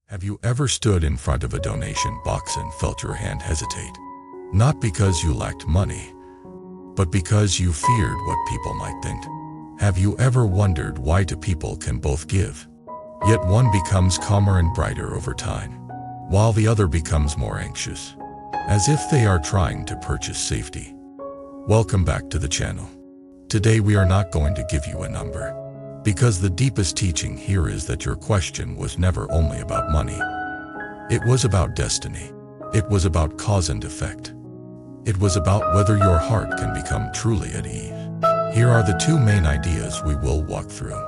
Have you ever stood in front of a donation box and felt your hand hesitate? Not because you lacked money, but because you feared what people might think. Have you ever wondered why two people can both give, yet one becomes calmer and brighter over time, while the other becomes more anxious, as if they are trying to purchase safety? Welcome back to the channel. Today we are not going to give you a number, because the deepest teaching here is that your question was never only about money. It was about destiny. It was about cause and effect. It was about whether your heart can become truly at ease. Here are the two main ideas we will walk through.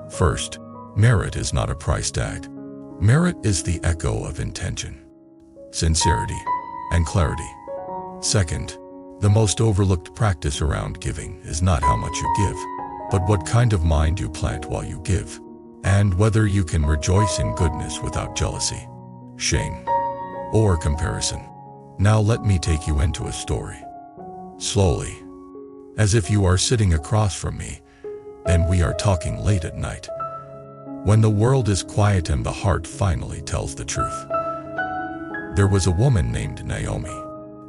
First, merit is not a price tag. Merit is the echo of intention, sincerity, and clarity. Second, the most overlooked practice around giving is not how much you give, but what kind of mind you plant while you give, and whether you can rejoice in goodness without jealousy, shame, or comparison. Now let me take you into a story. Slowly, as if you are sitting across from me, and we are talking late at night, when the world is quiet and the heart finally tells the truth. There was a woman named Naomi,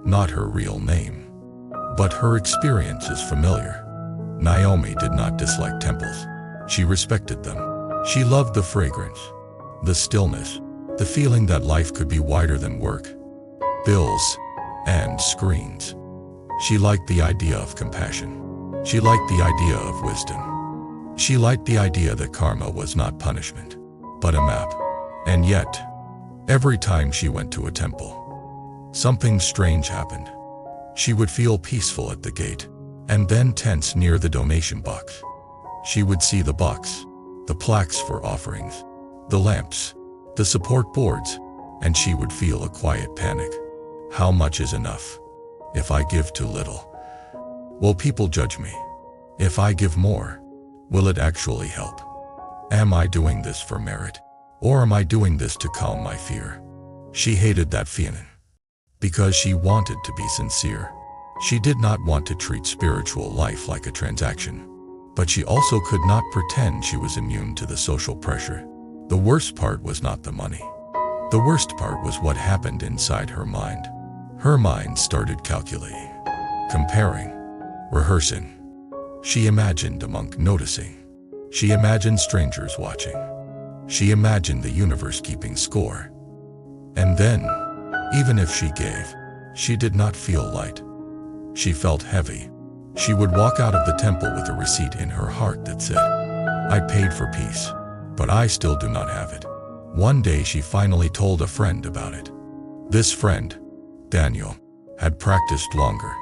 not her real name, but her experience is familiar. Naomi did not dislike temples. She respected them. She loved the fragrance, the stillness, the feeling that life could be wider than work, bills, and screens. She liked the idea of compassion. She liked the idea of wisdom. She liked the idea that karma was not punishment, but a map. And yet, every time she went to a temple, something strange happened. She would feel peaceful at the gate, and then tense near the donation box. She would see the box, the plaques for offerings, the lamps, the support boards, and she would feel a quiet panic. How much is enough? If I give too little, will people judge me? If I give more, will it actually help? Am I doing this for merit, or am I doing this to calm my fear? She hated that feeling, because she wanted to be sincere. She did not want to treat spiritual life like a transaction, but she also could not pretend she was immune to the social pressure. The worst part was not the money. The worst part was what happened inside her mind. Her mind started calculating, comparing, rehearsing. She imagined a monk noticing. She imagined strangers watching. She imagined the universe keeping score. And then, even if she gave, she did not feel light. She felt heavy. She would walk out of the temple with a receipt in her heart that said, "I paid for peace, but I still do not have it." One day she finally told a friend about it. This friend, Daniel, had practiced longer,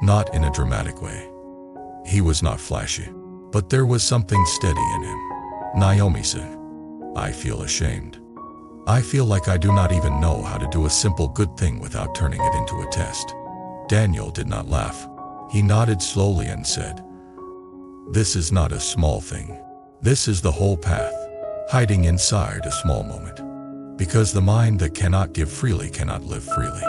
not in a dramatic way. He was not flashy, but there was something steady in him. Naomi said, "I feel ashamed. I feel like I do not even know how to do a simple good thing without turning it into a test." Daniel did not laugh. He nodded slowly and said, "This is not a small thing. This is the whole path, hiding inside a small moment. Because the mind that cannot give freely cannot live freely."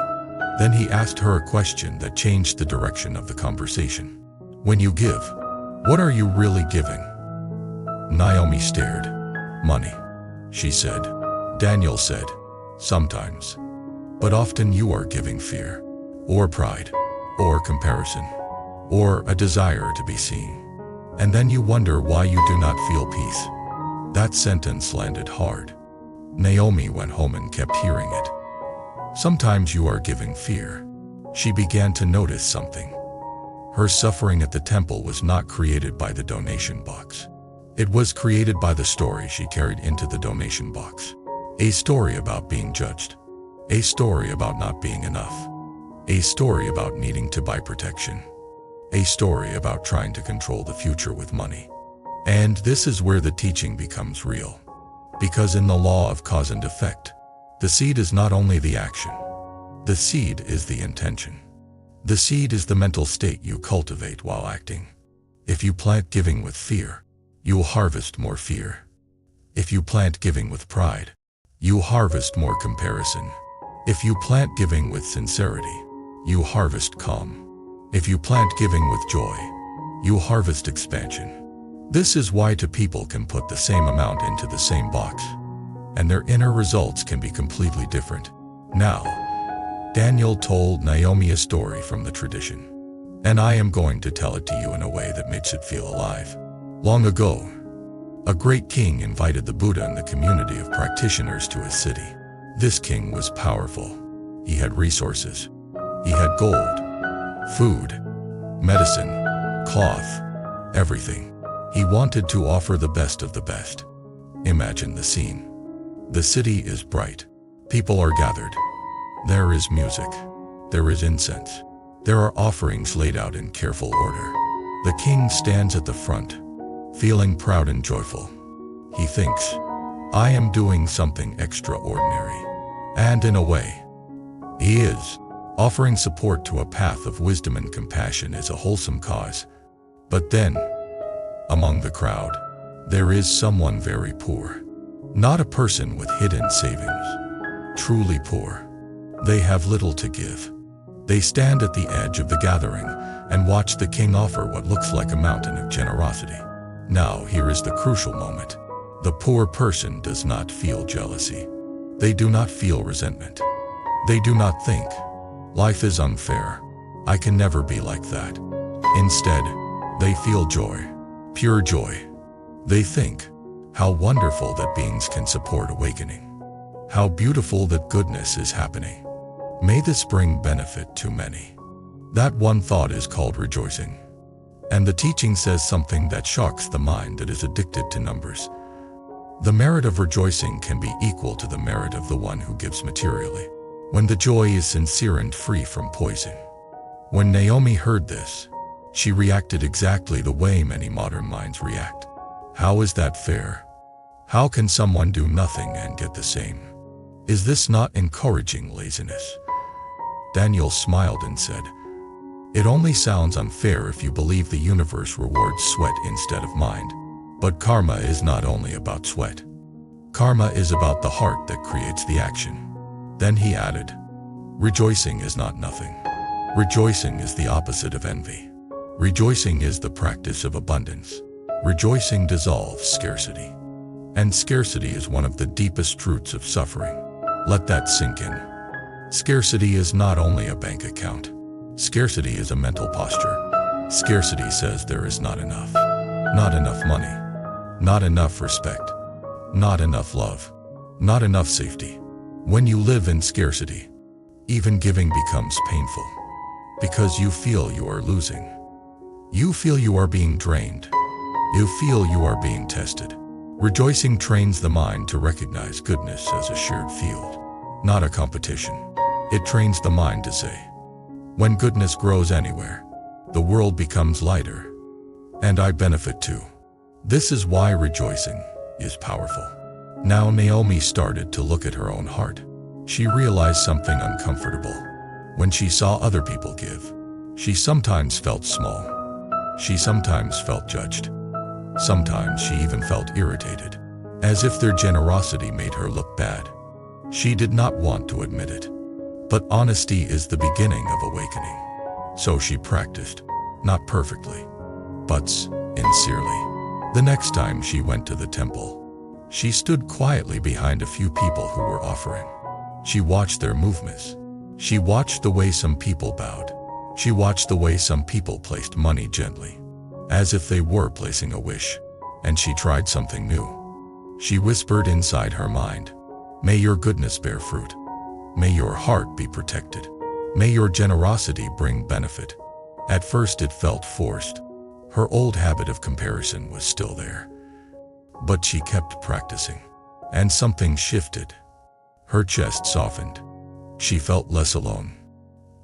Then he asked her a question that changed the direction of the conversation. "When you give, what are you really giving?" Naomi stared. "Money," she said. Daniel said, "Sometimes. But often you are giving fear, or pride, or comparison, or a desire to be seen. And then you wonder why you do not feel peace." That sentence landed hard. Naomi went home and kept hearing it. Sometimes you are giving fear. She began to notice something. Her suffering at the temple was not created by the donation box. It was created by the story she carried into the donation box. A story about being judged. A story about not being enough. A story about needing to buy protection. A story about trying to control the future with money. And this is where the teaching becomes real. Because in the law of cause and effect, the seed is not only the action. The seed is the intention. The seed is the mental state you cultivate while acting. If you plant giving with fear, you will harvest more fear. If you plant giving with pride, you harvest more comparison. If you plant giving with sincerity, you harvest calm. If you plant giving with joy, you harvest expansion. This is why two people can put the same amount into the same box. and their inner results can be completely different. Now, Daniel told Naomi a story from the tradition, and I am going to tell it to you in a way that makes it feel alive. Long ago, a great king invited the Buddha and the community of practitioners to his city. This king was powerful. He had resources. He had gold, food, medicine, cloth, everything. He wanted to offer the best of the best. Imagine the scene. The city is bright. People are gathered. There is music. There is incense. There are offerings laid out in careful order. The king stands at the front, feeling proud and joyful. He thinks, I am doing something extraordinary. And in a way, he is. Offering support to a path of wisdom and compassion is a wholesome cause. But then, among the crowd, there is someone very poor. Not a person with hidden savings. Truly poor. They have little to give. They stand at the edge of the gathering and watch the king offer what looks like a mountain of generosity. Now here is the crucial moment. The poor person does not feel jealousy. They do not feel resentment. They do not think, life is unfair. I can never be like that. Instead, they feel joy, pure joy. They think, how wonderful that beings can support awakening. How beautiful that goodness is happening. May this bring benefit to many. That one thought is called rejoicing. And the teaching says something that shocks the mind that is addicted to numbers. The merit of rejoicing can be equal to the merit of the one who gives materially, when the joy is sincere and free from poison. When Naomi heard this, she reacted exactly the way many modern minds react. How is that fair? How can someone do nothing and get the same? Is this not encouraging laziness? Daniel smiled and said, it only sounds unfair if you believe the universe rewards sweat instead of mind. But karma is not only about sweat. Karma is about the heart that creates the action. Then he added, rejoicing is not nothing. Rejoicing is the opposite of envy. Rejoicing is the practice of abundance. Rejoicing dissolves scarcity. And scarcity is one of the deepest roots of suffering. Let that sink in. Scarcity is not only a bank account. Scarcity is a mental posture. Scarcity says there is not enough. Not enough money. Not enough respect. Not enough love. Not enough safety. When you live in scarcity, even giving becomes painful. Because you feel you are losing. You feel you are being drained. You feel you are being tested. Rejoicing trains the mind to recognize goodness as a shared field, not a competition. It trains the mind to say, when goodness grows anywhere, the world becomes lighter, and I benefit too. This is why rejoicing is powerful. Now Naomi started to look at her own heart. She realized something uncomfortable. When she saw other people give, she sometimes felt small. She sometimes felt judged. Sometimes she even felt irritated, as if their generosity made her look bad. She did not want to admit it. But honesty is the beginning of awakening. So she practiced, not perfectly, but sincerely. The next time she went to the temple, she stood quietly behind a few people who were offering. She watched their movements. She watched the way some people bowed. She watched the way some people placed money gently, as if they were placing a wish. And she tried something new. She whispered inside her mind, may your goodness bear fruit. May your heart be protected. May your generosity bring benefit. At first it felt forced. Her old habit of comparison was still there. But she kept practicing. And something shifted. Her chest softened. She felt less alone.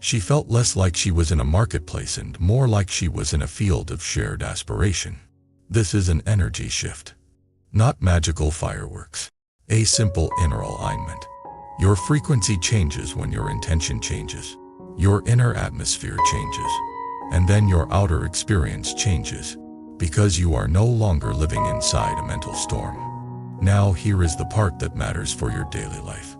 She felt less like she was in a marketplace and more like she was in a field of shared aspiration. This is an energy shift. Not magical fireworks. A simple inner alignment. Your frequency changes when your intention changes. Your inner atmosphere changes. And then your outer experience changes, because you are no longer living inside a mental storm. Now here is the part that matters for your daily life.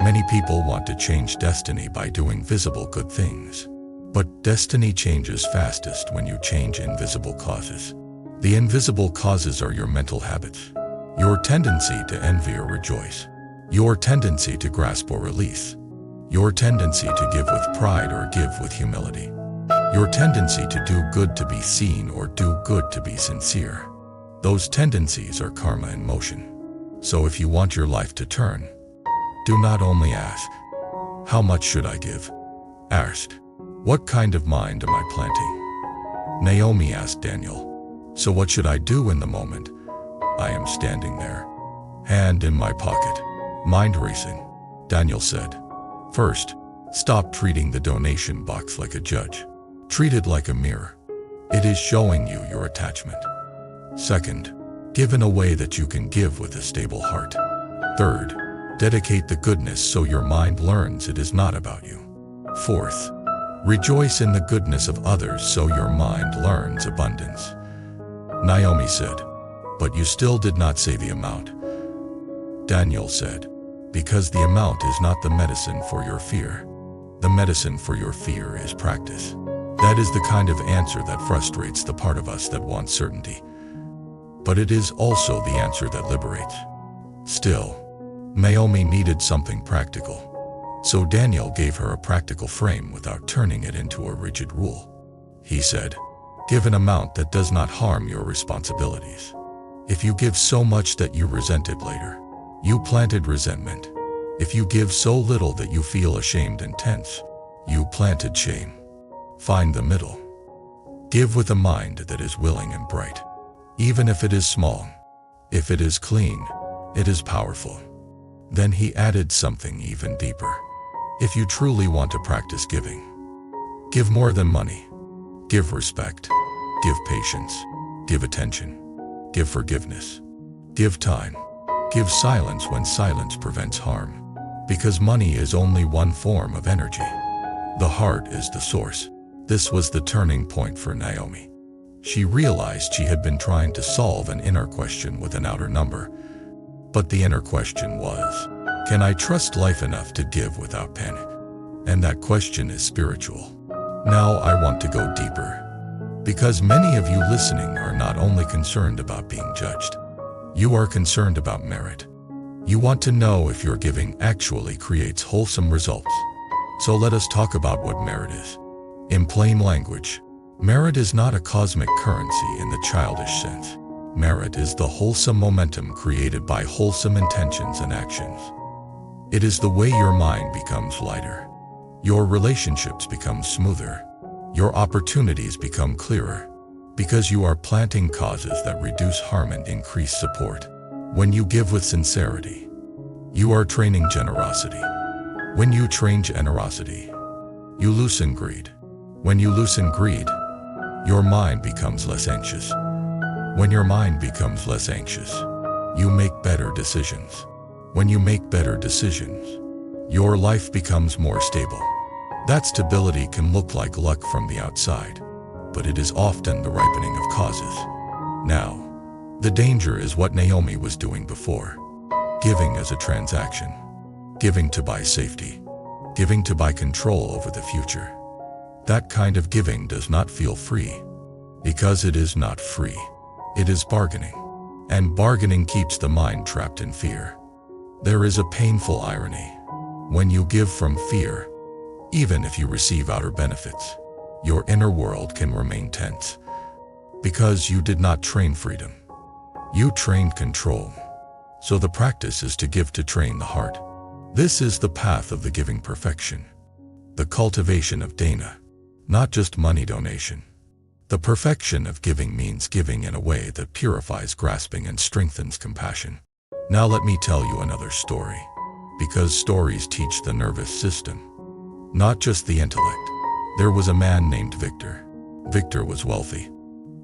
Many people want to change destiny by doing visible good things. But destiny changes fastest when you change invisible causes. The invisible causes are your mental habits, your tendency to envy or rejoice, Your tendency to grasp or release. Your tendency to give with pride or give with humility. Your tendency to do good to be seen or do good to be sincere. Those tendencies are karma in motion. So if you want your life to turn, do not only ask, how much should I give? Ask, what kind of mind am I planting? Naomi asked Daniel, so what should I do in the moment? I am standing there, hand in my pocket, mind racing. Daniel said, first, stop treating the donation box like a judge. Treat it like a mirror. It is showing you your attachment. Second, give in a way that you can give with a stable heart. Third, dedicate the goodness so your mind learns it is not about you. Fourth, rejoice in the goodness of others so your mind learns abundance. Naomi said, but you still did not say the amount. Daniel said, because the amount is not the medicine for your fear. The medicine for your fear is practice. That is the kind of answer that frustrates the part of us that wants certainty. But it is also the answer that liberates. Still, Naomi needed something practical. So Daniel gave her a practical frame without turning it into a rigid rule. He said, give an amount that does not harm your responsibilities. If you give so much that you resent it later, you planted resentment. If you give so little that you feel ashamed and tense, you planted shame. Find the middle. Give with a mind that is willing and bright. Even if it is small, if it is clean, it is powerful. Then he added something even deeper. If you truly want to practice giving, give more than money. Give respect, give patience, give attention, give forgiveness, give time, give silence when silence prevents harm. Because money is only one form of energy. The heart is the source. This was the turning point for Naomi. She realized she had been trying to solve an inner question with an outer number. But the inner question was, can I trust life enough to give without panic? And that question is spiritual. Now I want to go deeper. Because many of you listening are not only concerned about being judged, you are concerned about merit. You want to know if your giving actually creates wholesome results. So let us talk about what merit is. In plain language, merit is not a cosmic currency in the childish sense. Merit is the wholesome momentum created by wholesome intentions and actions. It is the way your mind becomes lighter. Your relationships become smoother. Your opportunities become clearer. Because you are planting causes that reduce harm and increase support. When you give with sincerity, you are training generosity. When you train generosity, you loosen greed. When you loosen greed, your mind becomes less anxious. When your mind becomes less anxious, you make better decisions. When you make better decisions, your life becomes more stable. That stability can look like luck from the outside, but it is often the ripening of causes. Now, the danger is what Naomi was doing before. Giving as a transaction. Giving to buy safety. Giving to buy control over the future. That kind of giving does not feel free. Because it is not free. It is bargaining. And bargaining keeps the mind trapped in fear. There is a painful irony. When you give from fear, even if you receive outer benefits, your inner world can remain tense. Because you did not train freedom. You trained control. So the practice is to give to train the heart. This is the path of the giving perfection. The cultivation of dana. Not just money donation. The perfection of giving means giving in a way that purifies grasping and strengthens compassion. Now let me tell you another story. Because stories teach the nervous system, not just the intellect. There was a man named Victor. Victor was wealthy.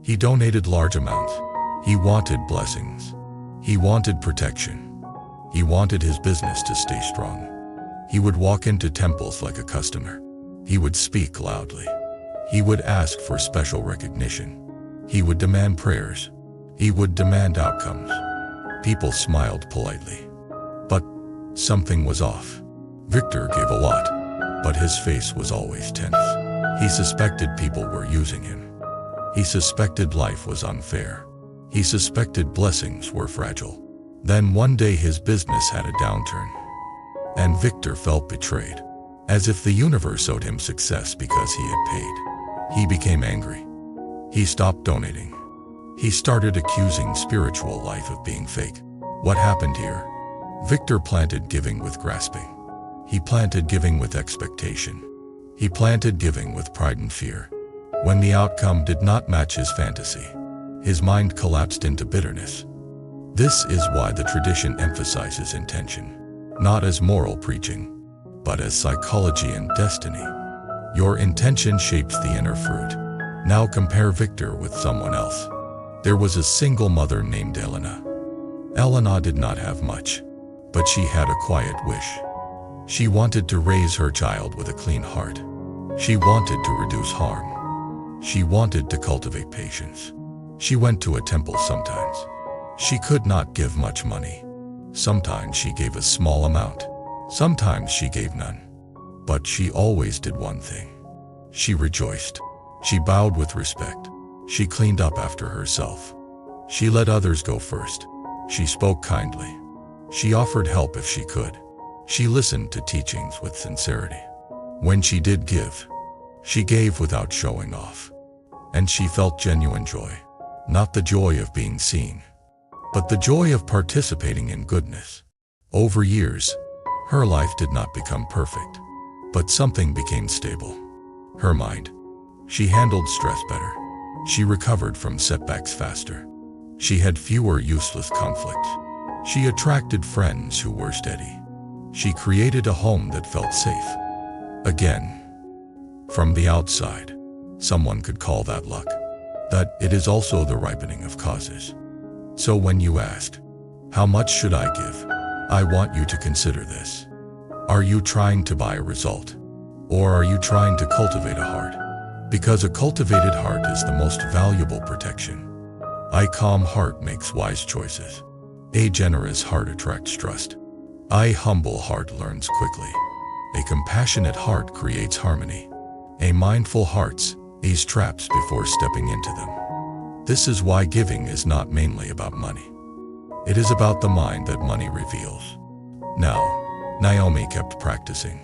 He donated large amounts. He wanted blessings. He wanted protection. He wanted his business to stay strong. He would walk into temples like a customer. He would speak loudly. He would ask for special recognition. He would demand prayers. He would demand outcomes. People smiled politely. But something was off. Victor gave a lot, but his face was always tense. He suspected people were using him. He suspected life was unfair. He suspected blessings were fragile. Then one day his business had a downturn, and Victor felt betrayed, as if the universe owed him success because he had paid. He became angry. He stopped donating. He started accusing spiritual life of being fake. What happened here? Victor planted giving with grasping. He planted giving with expectation. He planted giving with pride and fear. When the outcome did not match his fantasy, his mind collapsed into bitterness. This is why the tradition emphasizes intention, not as moral preaching, but as psychology and destiny. Your intention shapes the inner fruit. Now compare Victor with someone else. There was a single mother named Elena. Elena did not have much, but she had a quiet wish. She wanted to raise her child with a clean heart. She wanted to reduce harm. She wanted to cultivate patience. She went to a temple sometimes. She could not give much money. Sometimes she gave a small amount. Sometimes she gave none. But she always did one thing. She rejoiced. She bowed with respect. She cleaned up after herself. She let others go first. She spoke kindly. She offered help if she could. She listened to teachings with sincerity. When she did give, she gave without showing off. And she felt genuine joy. Not the joy of being seen, but the joy of participating in goodness. Over years, her life did not become perfect, but something became stable. Her mind. She handled stress better. She recovered from setbacks faster. She had fewer useless conflicts. She attracted friends who were steady. She created a home that felt safe. Again, from the outside, someone could call that luck. That it is also the ripening of causes. So when you ask, how much should I give? I want you to consider this. Are you trying to buy a result? Or are you trying to cultivate a heart? Because a cultivated heart is the most valuable protection. A calm heart makes wise choices. A generous heart attracts trust. A humble heart learns quickly. A compassionate heart creates harmony. A mindful heart ease traps before stepping into them. This is why giving is not mainly about money. It is about the mind that money reveals. Now, Naomi kept practicing.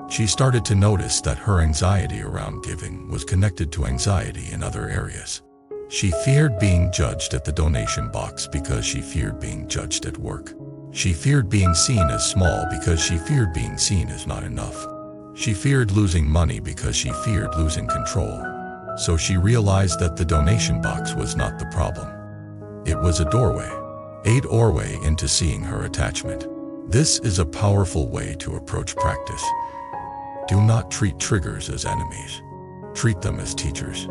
She started to notice that her anxiety around giving was connected to anxiety in other areas. She feared being judged at the donation box because she feared being judged at work. She feared being seen as small because she feared being seen as not enough. She feared losing money because she feared losing control. So she realized that the donation box was not the problem. It was a doorway. A doorway into seeing her attachment. This is a powerful way to approach practice. Do not treat triggers as enemies. Treat them as teachers.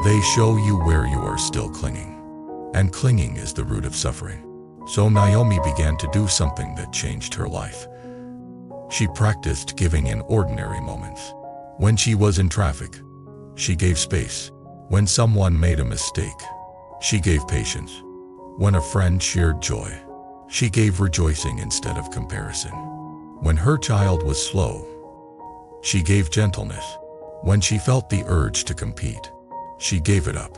They show you where you are still clinging. And clinging is the root of suffering. So Naomi began to do something that changed her life. She practiced giving in ordinary moments. When she was in traffic, she gave space. When someone made a mistake, she gave patience. When a friend shared joy, she gave rejoicing instead of comparison. When her child was slow, she gave gentleness. When she felt the urge to compete, she gave it up.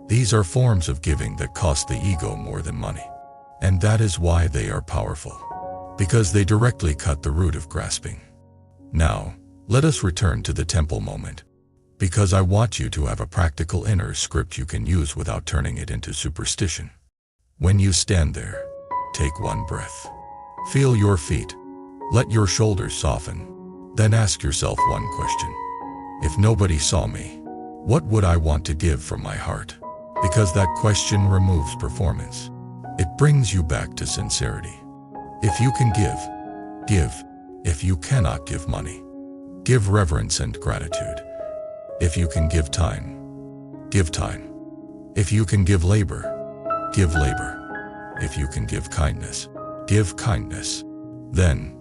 These are forms of giving that cost the ego more than money. And that is why they are powerful. Because they directly cut the root of grasping. Now, let us return to the temple moment. Because I want you to have a practical inner script you can use without turning it into superstition. When you stand there, take one breath. Feel your feet. Let your shoulders soften. Then ask yourself one question. If nobody saw me, what would I want to give from my heart? Because that question removes performance. It brings you back to sincerity. If you can give, give. If you cannot give money, give reverence and gratitude. If you can give time, give time. If you can give labor, give labor. If you can give kindness, give kindness. Then,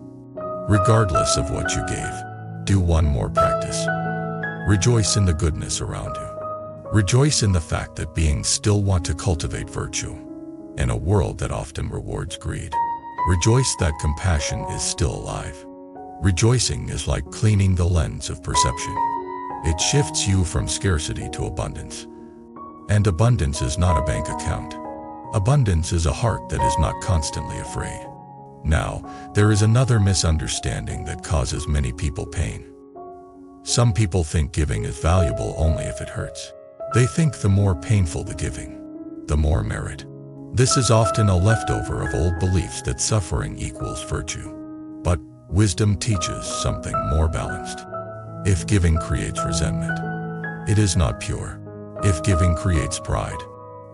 regardless of what you gave, do one more practice. Rejoice in the goodness around you. Rejoice in the fact that beings still want to cultivate virtue in a world that often rewards greed. Rejoice that compassion is still alive. Rejoicing is like cleaning the lens of perception. It shifts you from scarcity to abundance. And abundance is not a bank account. Abundance is a heart that is not constantly afraid. Now, there is another misunderstanding that causes many people pain. Some people think giving is valuable only if it hurts. They think the more painful the giving, the more merit. This is often a leftover of old beliefs that suffering equals virtue. But wisdom teaches something more balanced. If giving creates resentment, it is not pure. If giving creates pride,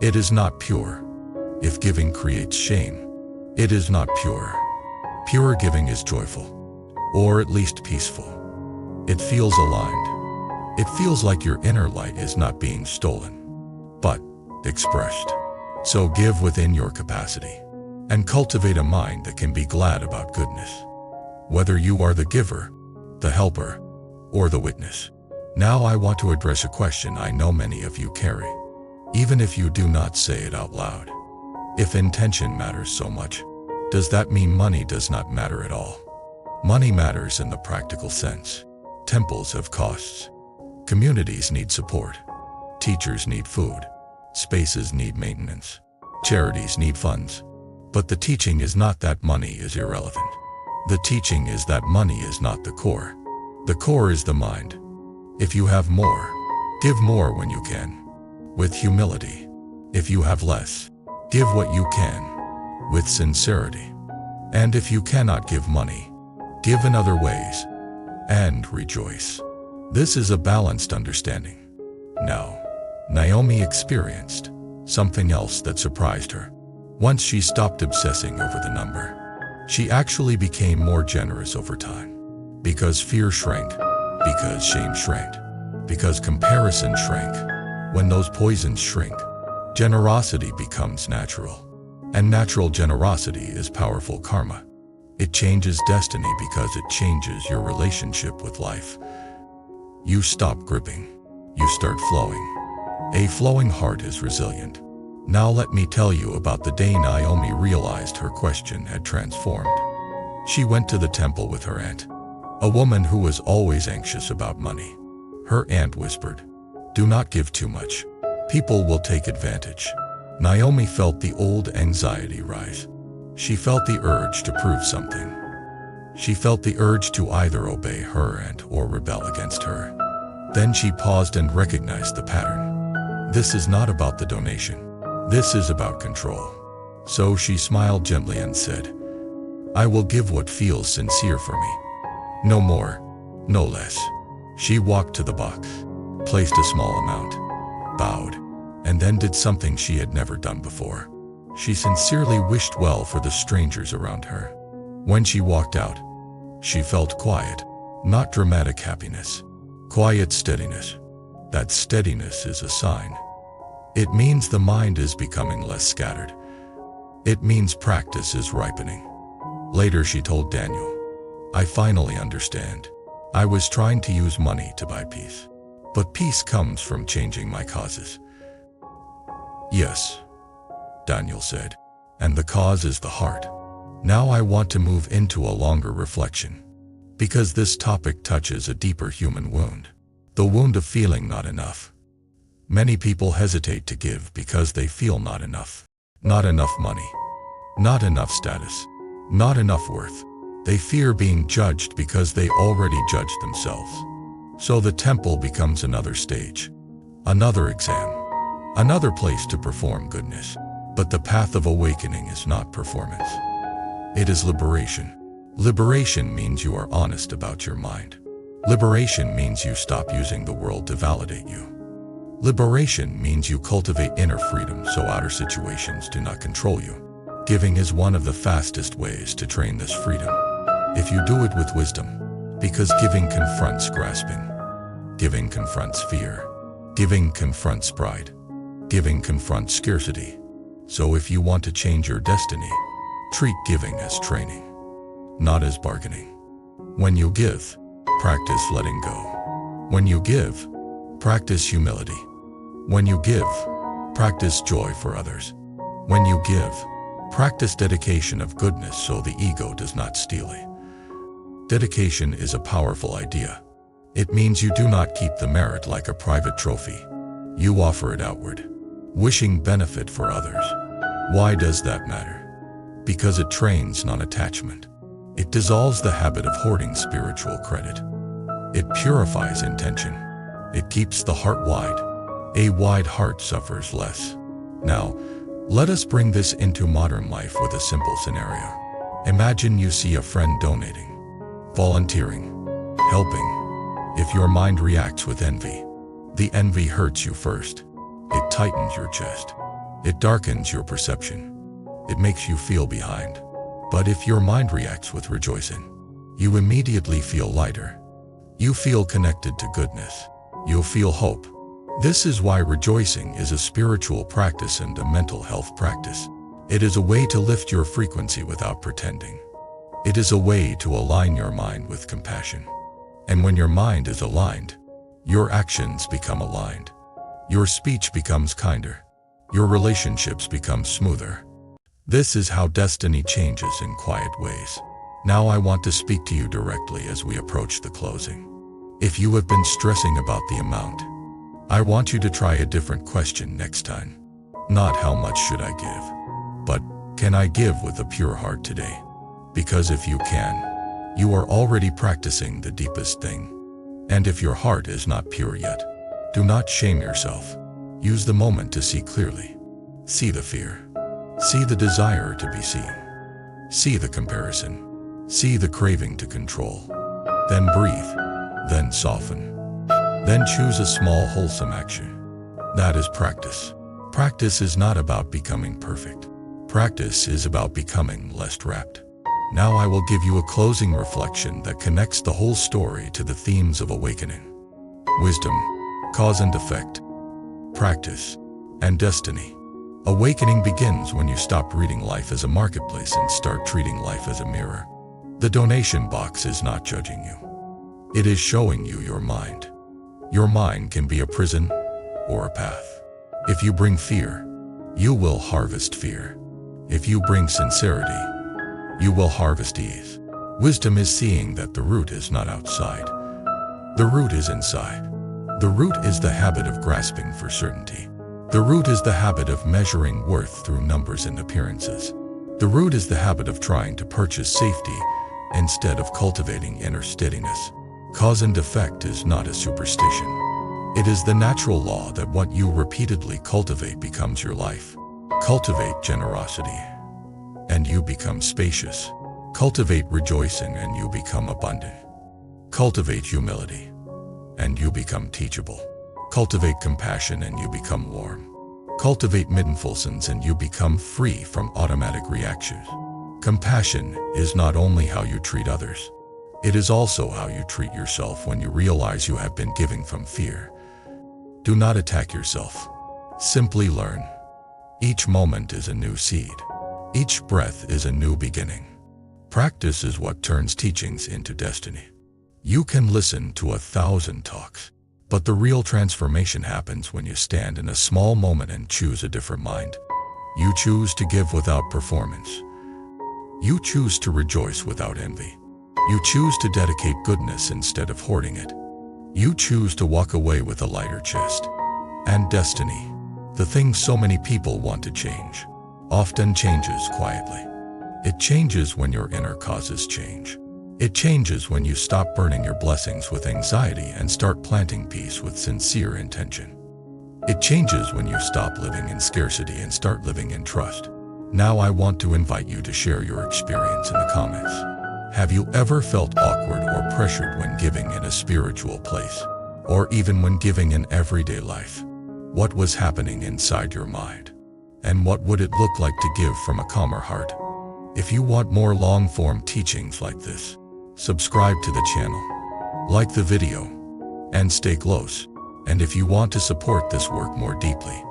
it is not pure. If giving creates shame, it is not pure. Pure giving is joyful, or at least peaceful. It feels aligned. It feels like your inner light is not being stolen, but expressed. So give within your capacity, and cultivate a mind that can be glad about goodness. Whether you are the giver, the helper, or the witness. Now I want to address a question I know many of you carry, even if you do not say it out loud. If intention matters so much, does that mean money does not matter at all? Money matters in the practical sense. Temples have costs. Communities need support. Teachers need food. Spaces need maintenance. Charities need funds. But the teaching is not that money is irrelevant. The teaching is that money is not the core. The core is the mind. If you have more, give more when you can, with humility. If you have less, give what you can, with sincerity. And if you cannot give money, give in other ways, and rejoice. This is a balanced understanding. Now, Naomi experienced something else that surprised her. Once she stopped obsessing over the number, she actually became more generous over time. Because fear shrank, because shame shrank, because comparison shrank. When those poisons shrink, generosity becomes natural. And natural generosity is powerful karma. It changes destiny because it changes your relationship with life. You stop gripping. You start flowing. A flowing heart is resilient. Now let me tell you about the day Naomi realized her question had transformed. She went to the temple with her aunt, a woman who was always anxious about money. Her aunt whispered, "Do not give too much. People will take advantage." Naomi felt the old anxiety rise. She felt the urge to prove something. She felt the urge to either obey her aunt or rebel against her. Then she paused and recognized the pattern. This is not about the donation. This is about control. So she smiled gently and said, "I will give what feels sincere for me. No more, no less." She walked to the box, placed a small amount, bowed, and then did something she had never done before. She sincerely wished well for the strangers around her. When she walked out, she felt quiet, not dramatic happiness, quiet steadiness. That steadiness is a sign. It means the mind is becoming less scattered. It means practice is ripening. Later she told Daniel, "I finally understand. I was trying to use money to buy peace. But peace comes from changing my causes." "Yes," Daniel said, "and the cause is the heart." Now I want to move into a longer reflection, because this topic touches a deeper human wound, the wound of feeling not enough. Many people hesitate to give because they feel not enough. Not enough money, not enough status, not enough worth. They fear being judged because they already judged themselves. So the temple becomes another stage, another exam, another place to perform goodness. But the path of awakening is not performance. It is liberation. Liberation means you are honest about your mind. Liberation means you stop using the world to validate you. Liberation means you cultivate inner freedom so outer situations do not control you. Giving is one of the fastest ways to train this freedom. If you do it with wisdom, because giving confronts grasping. Giving confronts fear. Giving confronts pride. Giving confronts scarcity. So if you want to change your destiny, treat giving as training, not as bargaining. When you give, practice letting go. When you give, practice humility. When you give, practice joy for others. When you give, practice dedication of goodness so the ego does not steal it. Dedication is a powerful idea. It means you do not keep the merit like a private trophy. You offer it outward, wishing benefit for others. Why does that matter? Because it trains non-attachment. It dissolves the habit of hoarding spiritual credit. It purifies intention. It keeps the heart wide. A wide heart suffers less. Now, let us bring this into modern life with a simple scenario. Imagine you see a friend donating, volunteering, helping. If your mind reacts with envy, the envy hurts you first. It tightens your chest. It darkens your perception. It makes you feel behind. But if your mind reacts with rejoicing, you immediately feel lighter. You feel connected to goodness. You'll feel hope. This is why rejoicing is a spiritual practice and a mental health practice. It is a way to lift your frequency without pretending. It is a way to align your mind with compassion. And when your mind is aligned, your actions become aligned. Your speech becomes kinder. Your relationships become smoother. This is how destiny changes in quiet ways. Now I want to speak to you directly as we approach the closing. If you have been stressing about the amount, I want you to try a different question next time. Not how much should I give, but can I give with a pure heart today? Because if you can, you are already practicing the deepest thing. And if your heart is not pure yet, do not shame yourself. Use the moment to see clearly. See the fear. See the desire to be seen. See the comparison. See the craving to control. Then breathe. Then soften. Then choose a small wholesome action. That is practice. Practice is not about becoming perfect. Practice is about becoming less trapped. Now I will give you a closing reflection that connects the whole story to the themes of awakening. Wisdom, cause and effect, practice, and destiny. Awakening begins when you stop reading life as a marketplace and start treating life as a mirror. The donation box is not judging you. It is showing you your mind. Your mind can be a prison or a path. If you bring fear, you will harvest fear. If you bring sincerity, you will harvest ease. Wisdom is seeing that the root is not outside. The root is inside. The root is the habit of grasping for certainty. The root is the habit of measuring worth through numbers and appearances. The root is the habit of trying to purchase safety instead of cultivating inner steadiness. Cause and effect is not a superstition. It is the natural law that what you repeatedly cultivate becomes your life. Cultivate generosity, and you become spacious. Cultivate rejoicing, and you become abundant. Cultivate humility, and you become teachable. Cultivate compassion, and you become warm. Cultivate mindfulness, and you become free from automatic reactions. Compassion is not only how you treat others, it is also how you treat yourself when you realize you have been giving from fear. Do not attack yourself. Simply learn. Each moment is a new seed. Each breath is a new beginning. Practice is what turns teachings into destiny. You can listen to 1,000 talks, but the real transformation happens when you stand in a small moment and choose a different mind. You choose to give without performance. You choose to rejoice without envy. You choose to dedicate goodness instead of hoarding it. You choose to walk away with a lighter chest. And destiny, the thing so many people want to change, often changes quietly. It changes when your inner causes change. It changes when you stop burning your blessings with anxiety and start planting peace with sincere intention. It changes when you stop living in scarcity and start living in trust. Now I want to invite you to share your experience in the comments. Have you ever felt awkward or pressured when giving in a spiritual place? Or even when giving in everyday life? What was happening inside your mind? And what would it look like to give from a calmer heart? If you want more long-form teachings like this, subscribe to the channel, like the video, and stay close. And if you want to support this work more deeply,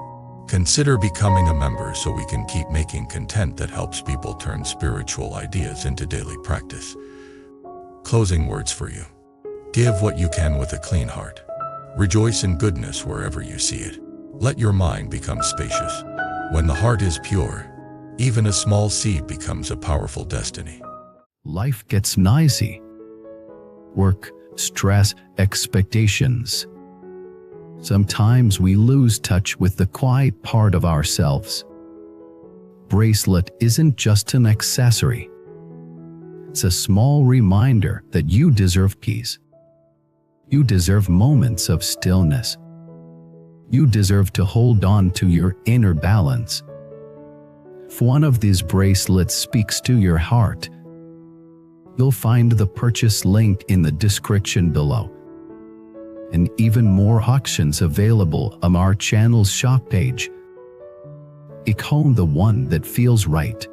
consider becoming a member so we can keep making content that helps people turn spiritual ideas into daily practice. Closing words for you. Give what you can with a clean heart. Rejoice in goodness wherever you see it. Let your mind become spacious. When the heart is pure, even a small seed becomes a powerful destiny. Life gets noisy. Work, stress, expectations. Sometimes we lose touch with the quiet part of ourselves. bracelet isn't just an accessory. It's a small reminder that you deserve peace. You deserve moments of stillness. You deserve to hold on to your inner balance. If one of these bracelets speaks to your heart, you'll find the purchase link in the description below, and even more auctions available on our channel's shop page. Pick home the one that feels right.